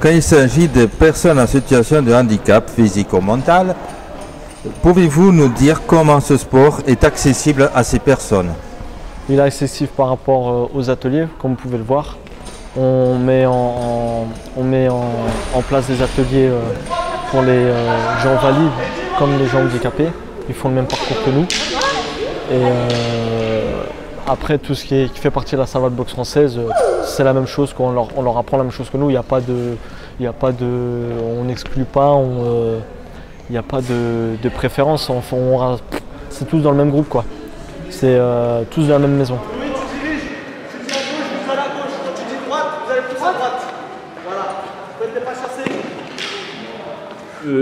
quand il s'agit de personnes en situation de handicap physique ou mental, pouvez-vous nous dire comment ce sport est accessible à ces personnes? Il est accessible par rapport aux ateliers, comme vous pouvez le voir. On met en place des ateliers pour les gens valides comme les gens handicapés. Ils font le même parcours que nous. Et après, tout ce qui fait partie de la savate boxe française, c'est la même chose, on leur apprend la même chose que nous. On n'exclut pas, il n'y a pas de préférence. C'est tous dans le même groupe, quoi. C'est tous de la même maison.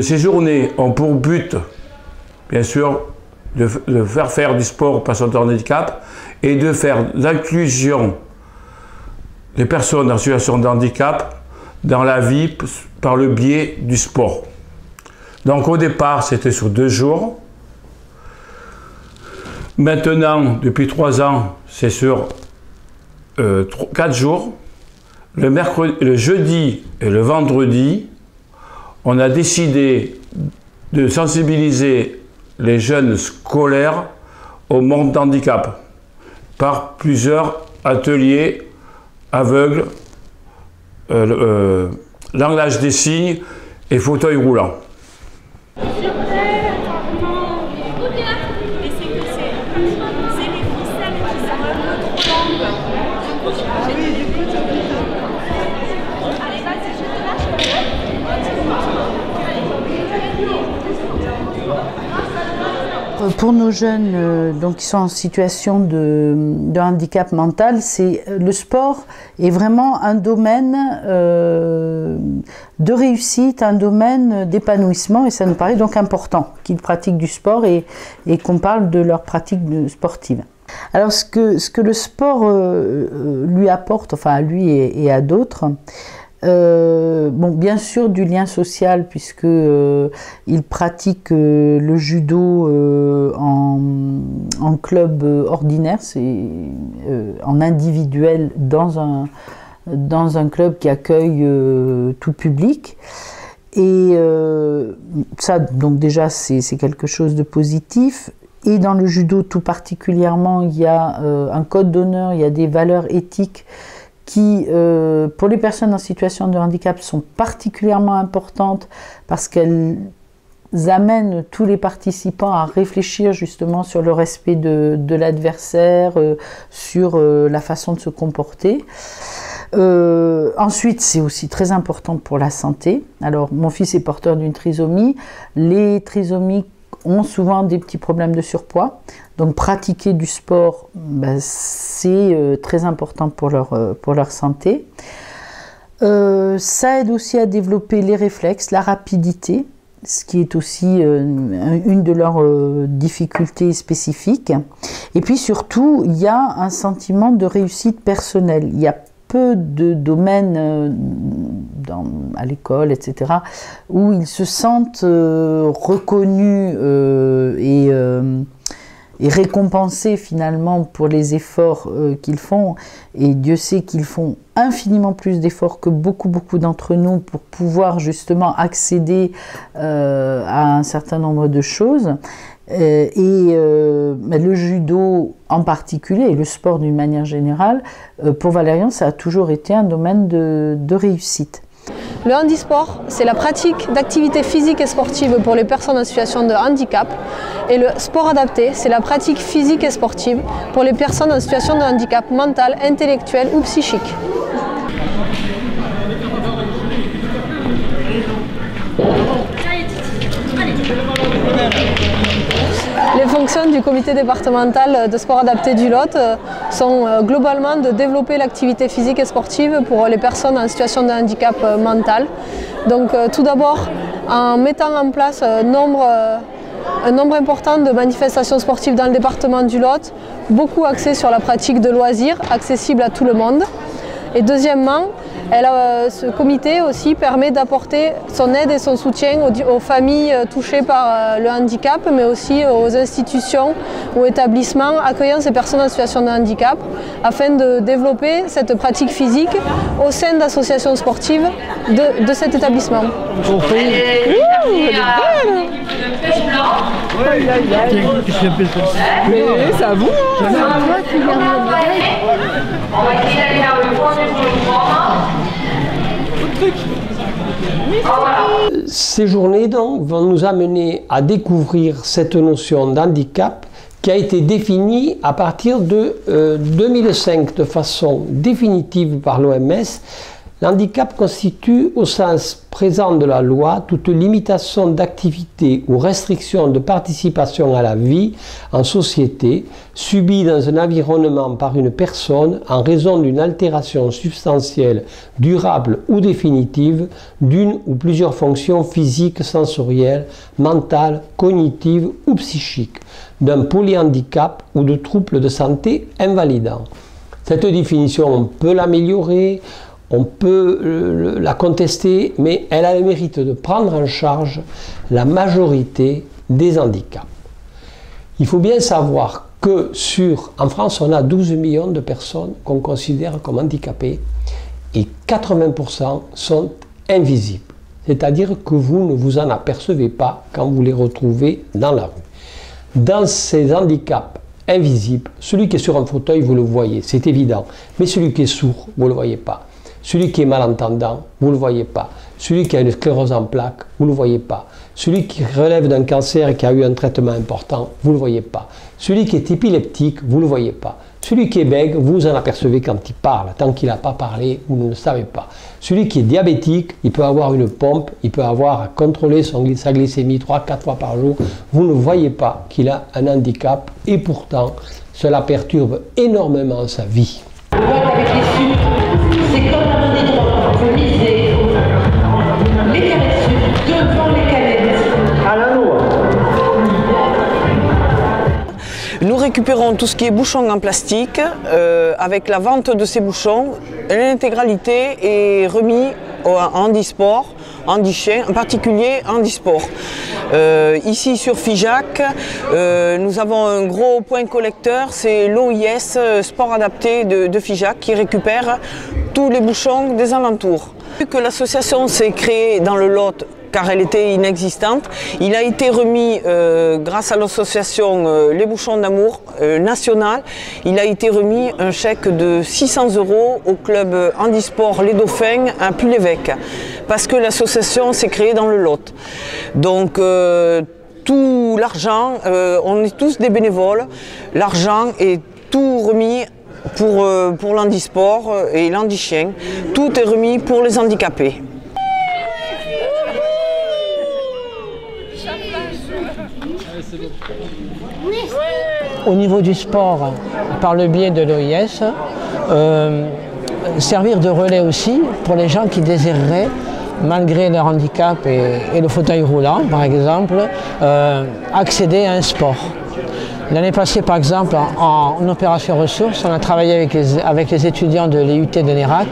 Ces journées ont pour but, bien sûr, de faire du sport aux personnes en handicap et de faire l'inclusion des personnes en situation de handicap dans la vie par le biais du sport. Donc au départ, c'était sur 2 jours. Maintenant, depuis 3 ans, c'est sur 4 jours. Le jeudi et le vendredi, on a décidé de sensibiliser les jeunes scolaires au monde handicap par plusieurs ateliers aveugles, langage des signes et fauteuil roulant. Pour nos jeunes donc, qui sont en situation de handicap mental, le sport est vraiment un domaine de réussite, un domaine d'épanouissement, et ça nous paraît donc important qu'ils pratiquent du sport et qu'on parle de leur pratique sportive. Alors ce que le sport lui apporte, enfin à lui et à d'autres, bon, bien sûr du lien social puisque il pratique le judo en club ordinaire, c'est en individuel dans un club qui accueille tout public. Et ça, donc déjà, c'est quelque chose de positif. Et dans le judo tout particulièrement, il y a un code d'honneur, il y a des valeurs éthiques qui, pour les personnes en situation de handicap, sont particulièrement importantes parce qu'elles amènent tous les participants à réfléchir justement sur le respect de l'adversaire, sur la façon de se comporter. Ensuite, c'est aussi très important pour la santé. Alors, mon fils est porteur d'une trisomie. Les trisomiques ont souvent des petits problèmes de surpoids. Donc pratiquer du sport, ben, c'est très important pour leur santé. Ça aide aussi à développer les réflexes, la rapidité, ce qui est aussi une de leurs difficultés spécifiques. Et puis surtout, il y a un sentiment de réussite personnelle. Il y a peu de domaines à l'école, etc., où ils se sentent reconnus et récompensés finalement pour les efforts qu'ils font. Et Dieu sait qu'ils font infiniment plus d'efforts que beaucoup d'entre nous pour pouvoir justement accéder à un certain nombre de choses. Le judo en particulier, et le sport d'une manière générale, pour Valérian, ça a toujours été un domaine de réussite. Le handisport, c'est la pratique d'activités physiques et sportives pour les personnes en situation de handicap. Et le sport adapté, c'est la pratique physique et sportive pour les personnes en situation de handicap mental, intellectuel ou psychique. Les fonctions du comité départemental de sport adapté du Lot sont globalement de développer l'activité physique et sportive pour les personnes en situation de handicap mental. Donc tout d'abord en mettant en place un nombre important de manifestations sportives dans le département du Lot, beaucoup axé sur la pratique de loisirs, accessible à tout le monde. Et deuxièmement, Ce comité aussi permet d'apporter son aide et son soutien aux familles touchées par le handicap, mais aussi aux institutions ou établissements accueillant ces personnes en situation de handicap, afin de développer cette pratique physique au sein d'associations sportives de cet établissement. C'est à vous. Ces journées donc vont nous amener à découvrir cette notion d'handicap qui a été définie à partir de 2005 de façon définitive par l'OMS. L'handicap constitue, au sens présent de la loi, toute limitation d'activité ou restriction de participation à la vie en société subie dans un environnement par une personne en raison d'une altération substantielle, durable ou définitive d'une ou plusieurs fonctions physiques, sensorielles, mentales, cognitives ou psychiques, d'un polyhandicap ou de troubles de santé invalidants. Cette définition, on peut l'améliorer, on peut la contester, mais elle a le mérite de prendre en charge la majorité des handicaps. Il faut bien savoir que en France, on a 12 millions de personnes qu'on considère comme handicapées et 80% sont invisibles. C'est-à-dire que vous ne vous en apercevez pas quand vous les retrouvez dans la rue. Dans ces handicaps invisibles, celui qui est sur un fauteuil, vous le voyez, c'est évident, mais celui qui est sourd, vous ne le voyez pas. Celui qui est malentendant, vous ne le voyez pas. Celui qui a une sclérose en plaques, vous ne le voyez pas. Celui qui relève d'un cancer et qui a eu un traitement important, vous ne le voyez pas. Celui qui est épileptique, vous ne le voyez pas. Celui qui est bègue, vous en apercevez quand il parle. Tant qu'il n'a pas parlé, vous ne le savez pas. Celui qui est diabétique, il peut avoir une pompe, il peut avoir à contrôler sa glycémie 3-4 fois par jour. Vous ne voyez pas qu'il a un handicap et pourtant, cela perturbe énormément sa vie. C'est comme un hydrogène, vous misez les canettes devant les canettes. À la loi. Nous récupérons tout ce qui est bouchons en plastique. Avec la vente de ces bouchons, l'intégralité est remise en handisport, handichien, en particulier handisport. Ici sur Figeac, nous avons un gros point collecteur, c'est l'OIS Sport Adapté de Figeac qui récupère tous les bouchons des alentours. Vu que l'association s'est créée dans le Lot car elle était inexistante, il a été remis, grâce à l'association Les Bouchons d'Amour national, il a été remis un chèque de 600 € au club handisport Les Dauphins à Puy-l'Évêque, parce que l'association s'est créée dans le Lot. Donc tout l'argent, on est tous des bénévoles, l'argent est tout remis pour l'handisport et l'handichien, tout est remis pour les handicapés. Au niveau du sport, par le biais de l'OIS, servir de relais aussi pour les gens qui désireraient, malgré leur handicap et le fauteuil roulant par exemple, accéder à un sport. L'année passée par exemple, en opération ressources, on a travaillé avec les étudiants de l'IUT de Nérac.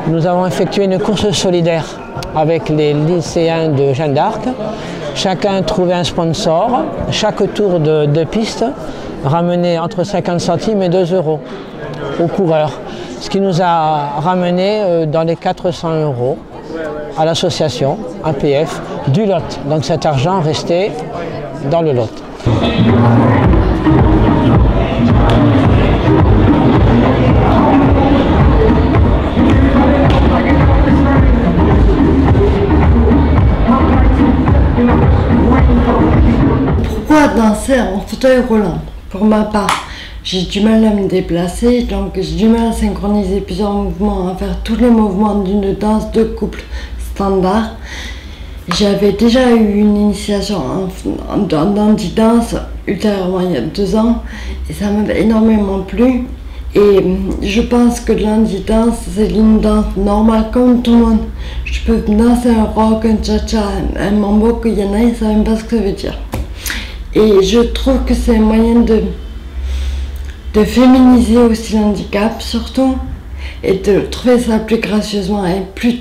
Nous avons effectué une course solidaire avec les lycéens de Jeanne d'Arc. Chacun trouvait un sponsor, chaque tour de piste ramenait entre 50 centimes et 2 € aux coureurs, ce qui nous a ramené dans les 400 € à l'association APF du Lot. Donc cet argent restait dans le Lot. Pourquoi danser en fauteuil roulant? Pour ma part, j'ai du mal à me déplacer, donc j'ai du mal à synchroniser plusieurs mouvements, à faire tous les mouvements d'une danse de couple standard. J'avais déjà eu une initiation en danse ultérieurement il y a 2 ans et ça m'a énormément plu. Et je pense que l'handidance, c'est une danse normale comme tout le monde. Je peux danser un rock, un cha-cha, un mambo, qu'il y en a, ils ne savent même pas ce que ça veut dire. Et je trouve que c'est un moyen de féminiser aussi l'handicap surtout et de trouver ça plus gracieusement et plus,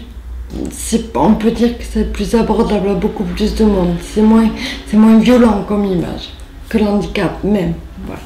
on peut dire que c'est plus abordable à beaucoup plus de monde. C'est moins violent comme image que l'handicap même. Voilà.